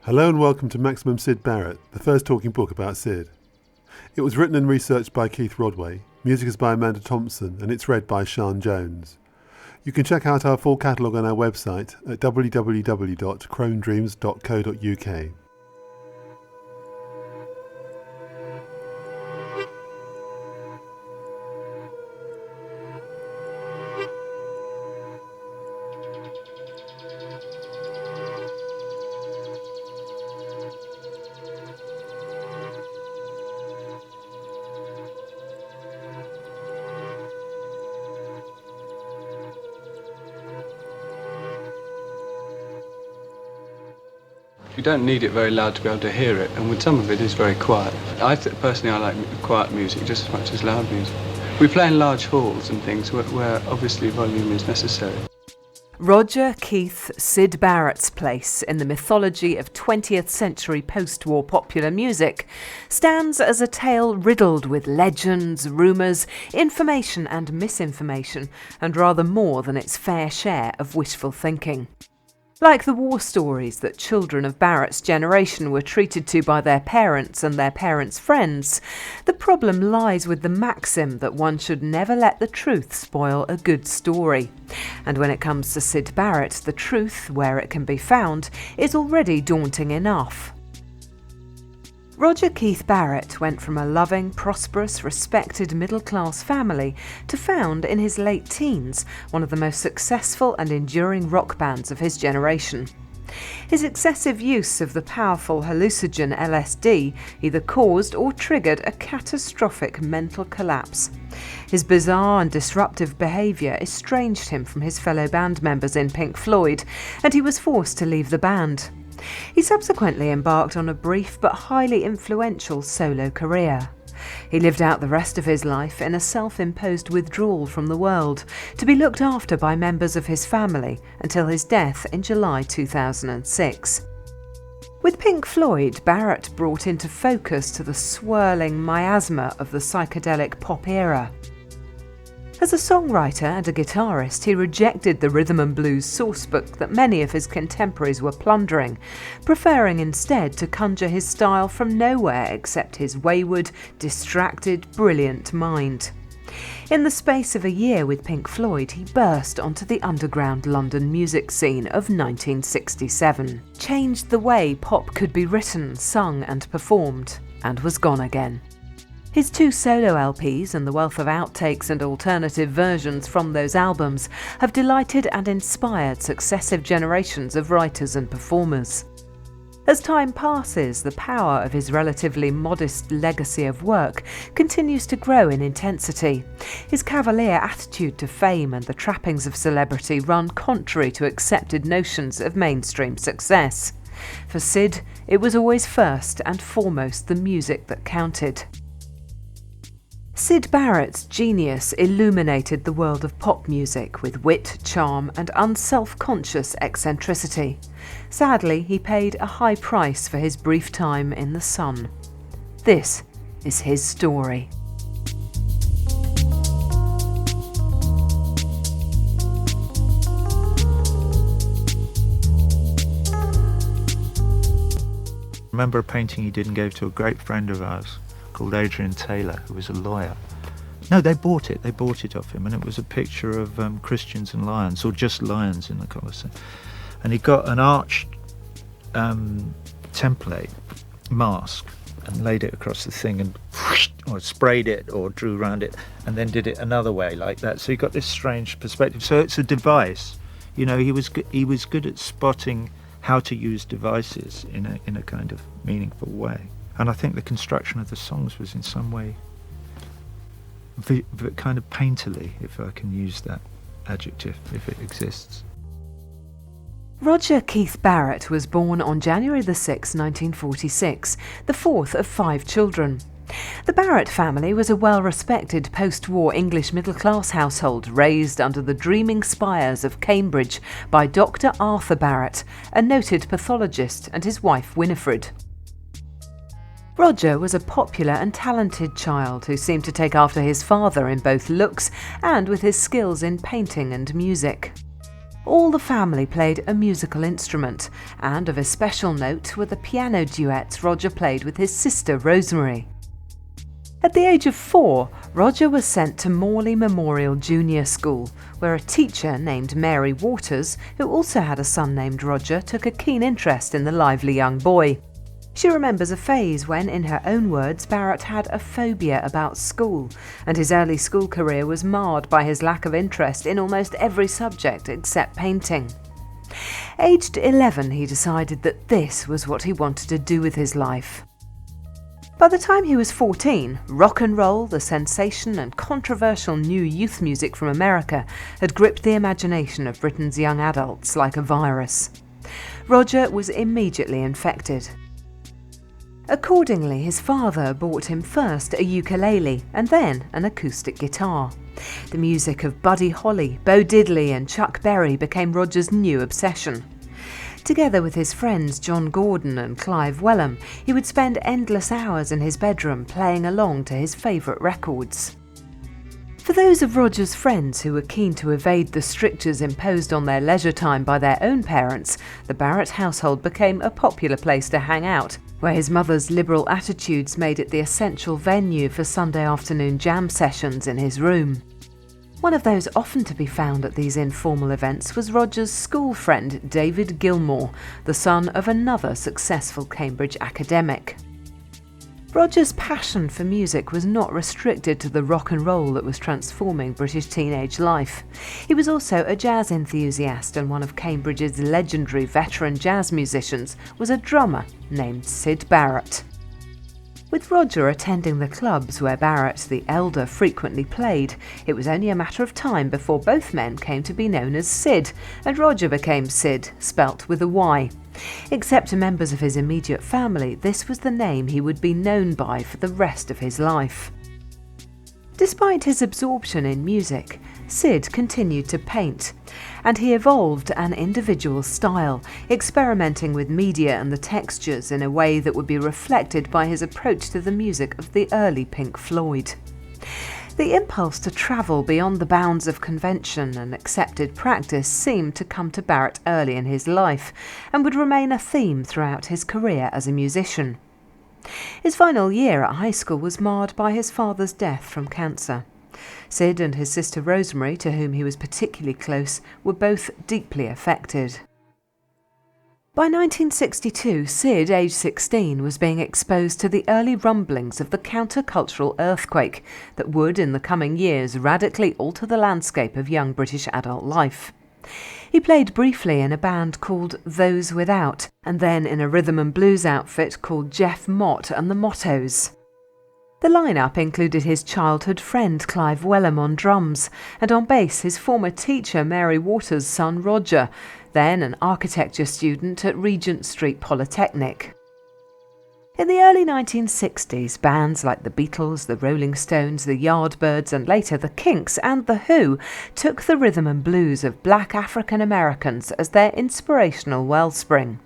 Hello and welcome to Maximum Syd Barrett, the first talking book about Syd. It was written and researched by Keith Rodway, music is by Amanda Thompson, and it's read by Sian Jones. You can check out our full catalogue on our website at www.cronedreams.co.uk. You don't need it very loud to be able to hear it, and with some of it is very quiet. Personally, I like quiet music just as much as loud music. We play in large halls and things where obviously volume is necessary. Roger Keith Syd Barrett's place in the mythology of 20th century post-war popular music stands as a tale riddled with legends, rumours, information and misinformation, and rather more than its fair share of wishful thinking. Like the war stories that children of Barrett's generation were treated to by their parents and their parents' friends, the problem lies with the maxim that one should never let the truth spoil a good story. And when it comes to Syd Barrett, the truth, where it can be found, is already daunting enough. Roger Keith Barrett went from a loving, prosperous, respected middle-class family to found, in his late teens, one of the most successful and enduring rock bands of his generation. His excessive use of the powerful hallucinogen LSD either caused or triggered a catastrophic mental collapse. His bizarre and disruptive behaviour estranged him from his fellow band members in Pink Floyd, and he was forced to leave the band. He subsequently embarked on a brief but highly influential solo career. He lived out the rest of his life in a self-imposed withdrawal from the world, to be looked after by members of his family until his death in July 2006. With Pink Floyd, Barrett brought into focus to the swirling miasma of the psychedelic pop era. As a songwriter and a guitarist, he rejected the rhythm and blues sourcebook that many of his contemporaries were plundering, preferring instead to conjure his style from nowhere except his wayward, distracted, brilliant mind. In the space of a year with Pink Floyd, he burst onto the underground London music scene of 1967, changed the way pop could be written, sung and performed, and was gone again. His two solo LPs and the wealth of outtakes and alternative versions from those albums have delighted and inspired successive generations of writers and performers. As time passes, the power of his relatively modest legacy of work continues to grow in intensity. His cavalier attitude to fame and the trappings of celebrity run contrary to accepted notions of mainstream success. For Syd, it was always first and foremost the music that counted. Syd Barrett's genius illuminated the world of pop music with wit, charm and unself-conscious eccentricity. Sadly, he paid a high price for his brief time in the sun. This is his story. I remember a painting he did and gave to a great friend of ours called Adrian Taylor, who was a lawyer. No, they bought it off him, and it was a picture of Christians and lions, or just lions in the Colosseum. And he got an arched template mask and laid it across the thing and or sprayed it or drew around it and then did it another way like that. So he got this strange perspective. So it's a device. You know, he was good at spotting how to use devices in a kind of meaningful way. And I think the construction of the songs was in some way kind of painterly, if I can use that adjective, if it exists. Roger Keith Barrett was born on January 6, 1946, the fourth of 5 children. The Barrett family was a well-respected post-war English middle-class household raised under the dreaming spires of Cambridge by Dr. Arthur Barrett, a noted pathologist, and his wife Winifred. Roger was a popular and talented child who seemed to take after his father in both looks and with his skills in painting and music. All the family played a musical instrument, and of especial note were the piano duets Roger played with his sister Rosemary. At the age of 4, Roger was sent to Morley Memorial Junior School, where a teacher named Mary Waters, who also had a son named Roger, took a keen interest in the lively young boy. She remembers a phase when, in her own words, Barrett had a phobia about school, and his early school career was marred by his lack of interest in almost every subject except painting. Aged 11, he decided that this was what he wanted to do with his life. By the time he was 14, rock and roll, the sensation and controversial new youth music from America, had gripped the imagination of Britain's young adults like a virus. Roger was immediately infected. Accordingly, his father bought him first a ukulele and then an acoustic guitar. The music of Buddy Holly, Bo Diddley and Chuck Berry became Roger's new obsession. Together with his friends John Gordon and Clive Wellham, he would spend endless hours in his bedroom playing along to his favourite records. For those of Roger's friends who were keen to evade the strictures imposed on their leisure time by their own parents, the Barrett household became a popular place to hang out, where his mother's liberal attitudes made it the essential venue for Sunday afternoon jam sessions in his room. One of those often to be found at these informal events was Roger's school friend David Gilmour, the son of another successful Cambridge academic. Roger's passion for music was not restricted to the rock and roll that was transforming British teenage life. He was also a jazz enthusiast, and one of Cambridge's legendary veteran jazz musicians was a drummer named Syd Barrett. With Roger attending the clubs where Barrett the elder frequently played, it was only a matter of time before both men came to be known as Syd, and Roger became Syd, spelt with a Y. Except to members of his immediate family, this was the name he would be known by for the rest of his life. Despite his absorption in music, Syd continued to paint, and he evolved an individual style, experimenting with media and the textures in a way that would be reflected by his approach to the music of the early Pink Floyd. The impulse to travel beyond the bounds of convention and accepted practice seemed to come to Barrett early in his life, and would remain a theme throughout his career as a musician. His final year at high school was marred by his father's death from cancer. Syd and his sister Rosemary, to whom he was particularly close, were both deeply affected. By 1962, Syd, aged 16, was being exposed to the early rumblings of the countercultural earthquake that would, in the coming years, radically alter the landscape of young British adult life. He played briefly in a band called Those Without, and then in a rhythm and blues outfit called Jeff Mott and the Mottos. The lineup included his childhood friend Clive Wellham on drums, and on bass his former teacher Mary Waters' son Roger, then an architecture student at Regent Street Polytechnic. In the early 1960s, bands like the Beatles, the Rolling Stones, the Yardbirds and later the Kinks and the Who took the rhythm and blues of black African Americans as their inspirational wellspring.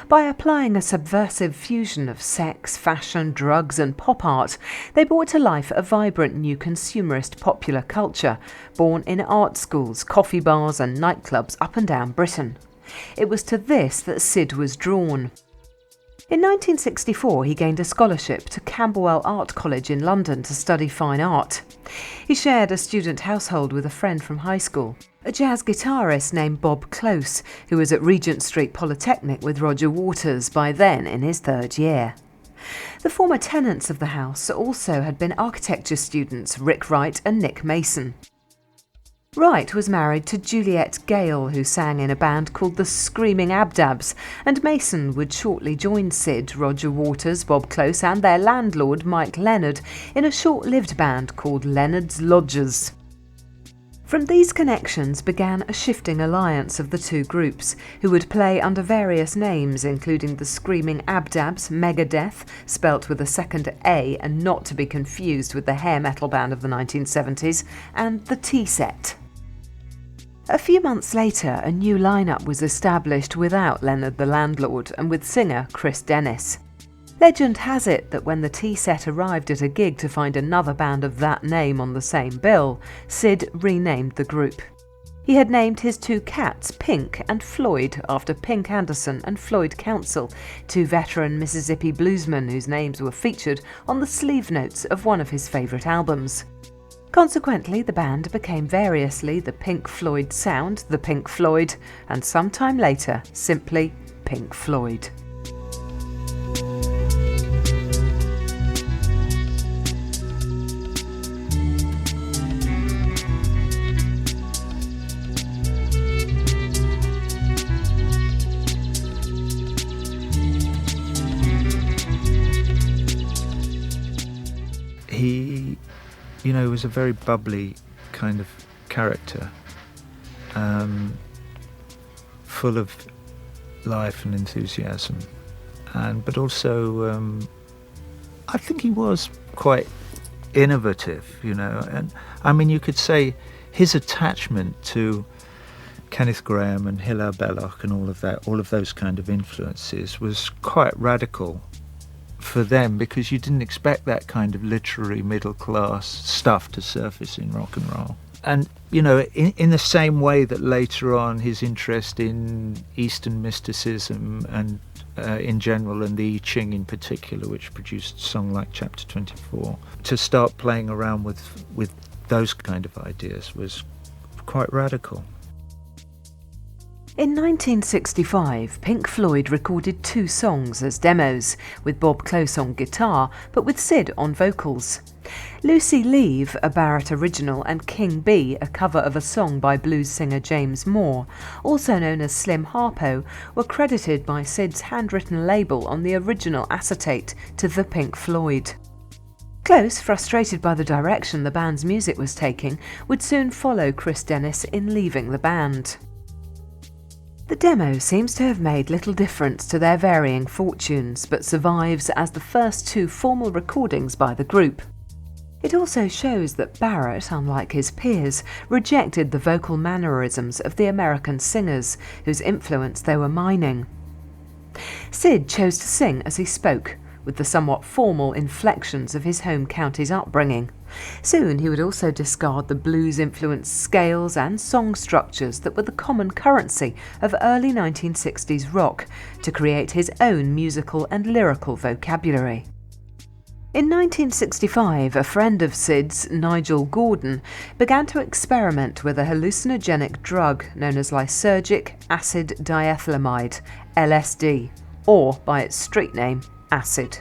By applying a subversive fusion of sex, fashion, drugs and pop art, they brought to life a vibrant new consumerist popular culture, born in art schools, coffee bars and nightclubs up and down Britain. It was to this that Syd was drawn. In 1964, he gained a scholarship to Camberwell Art College in London to study fine art. He shared a student household with a friend from high school, a jazz guitarist named Bob Close, who was at Regent Street Polytechnic with Roger Waters, by then in his third year. The former tenants of the house also had been architecture students Rick Wright and Nick Mason. Wright was married to Juliet Gale, who sang in a band called the Screaming Abdabs, and Mason would shortly join Syd, Roger Waters, Bob Close and their landlord Mike Leonard in a short-lived band called Leonard's Lodgers. From these connections began a shifting alliance of the two groups, who would play under various names, including the Screaming Abdabs, Megadeth, spelt with a second A and not to be confused with the hair metal band of the 1970s, and the T-Set. A few months later, a new lineup was established without Leonard the landlord and with singer Chris Dennis. Legend has it that when the T-Set arrived at a gig to find another band of that name on the same bill, Syd renamed the group. He had named his two cats Pink and Floyd after Pink Anderson and Floyd Council, two veteran Mississippi bluesmen whose names were featured on the sleeve notes of one of his favourite albums. Consequently, the band became variously the Pink Floyd Sound, the Pink Floyd, and sometime later, simply Pink Floyd. He, was a very bubbly kind of character, full of life and enthusiasm, but also I think he was quite innovative, and I mean you could say his attachment to Kenneth Graham and Hilaire Belloc and all of those kind of influences was quite radical for them, because you didn't expect that kind of literary middle class stuff to surface in rock and roll. And in the same way that later on his interest in Eastern mysticism and in general, and the I Ching in particular, which produced a song like Chapter 24, to start playing around with those kind of ideas was quite radical. In 1965, Pink Floyd recorded 2 songs as demos, with Bob Close on guitar, but with Syd on vocals. Lucy Leave, a Barrett original, and King Bee, a cover of a song by blues singer James Moore, also known as Slim Harpo, were credited by Syd's handwritten label on the original acetate to The Pink Floyd. Close, frustrated by the direction the band's music was taking, would soon follow Chris Dennis in leaving the band. The demo seems to have made little difference to their varying fortunes, but survives as the first 2 formal recordings by the group. It also shows that Barrett, unlike his peers, rejected the vocal mannerisms of the American singers, whose influence they were mining. Syd chose to sing as he spoke, with the somewhat formal inflections of his home county's upbringing. Soon he would also discard the blues-influenced scales and song structures that were the common currency of early 1960s rock to create his own musical and lyrical vocabulary. In 1965, a friend of Syd's, Nigel Gordon, began to experiment with a hallucinogenic drug known as lysergic acid diethylamide, LSD, or by its street name, acid.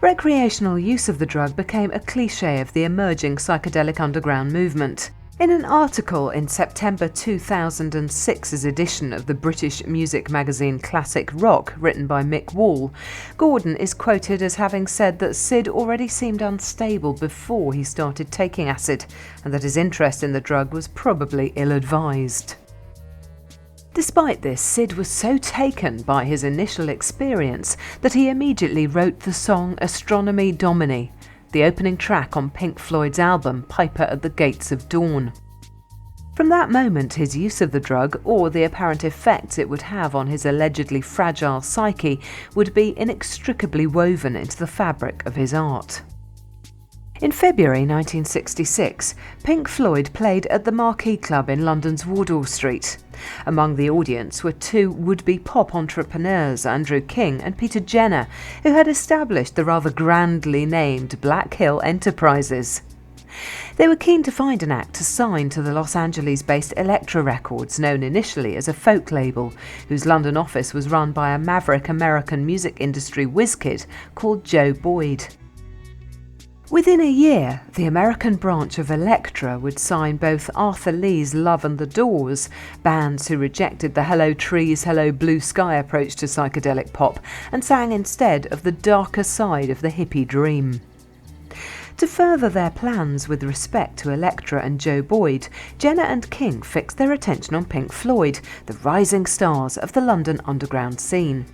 Recreational use of the drug became a cliché of the emerging psychedelic underground movement. In an article in September 2006's edition of the British music magazine Classic Rock, written by Mick Wall, Gordon is quoted as having said that Syd already seemed unstable before he started taking acid, and that his interest in the drug was probably ill-advised. Despite this, Syd was so taken by his initial experience that he immediately wrote the song Astronomy Domini, the opening track on Pink Floyd's album Piper at the Gates of Dawn. From that moment, his use of the drug, or the apparent effects it would have on his allegedly fragile psyche, would be inextricably woven into the fabric of his art. In February 1966, Pink Floyd played at the Marquee Club in London's Wardour Street. Among the audience were 2 would-be pop entrepreneurs, Andrew King and Peter Jenner, who had established the rather grandly named Black Hill Enterprises. They were keen to find an act to sign to the Los Angeles-based Elektra Records, known initially as a folk label, whose London office was run by a maverick American music industry whiz-kid called Joe Boyd. Within a year, the American branch of Elektra would sign both Arthur Lee's Love and the Doors, bands who rejected the Hello Trees, Hello Blue Sky approach to psychedelic pop and sang instead of the darker side of the hippie dream. To further their plans with respect to Elektra and Joe Boyd, Jenner and King fixed their attention on Pink Floyd, the rising stars of the London underground scene.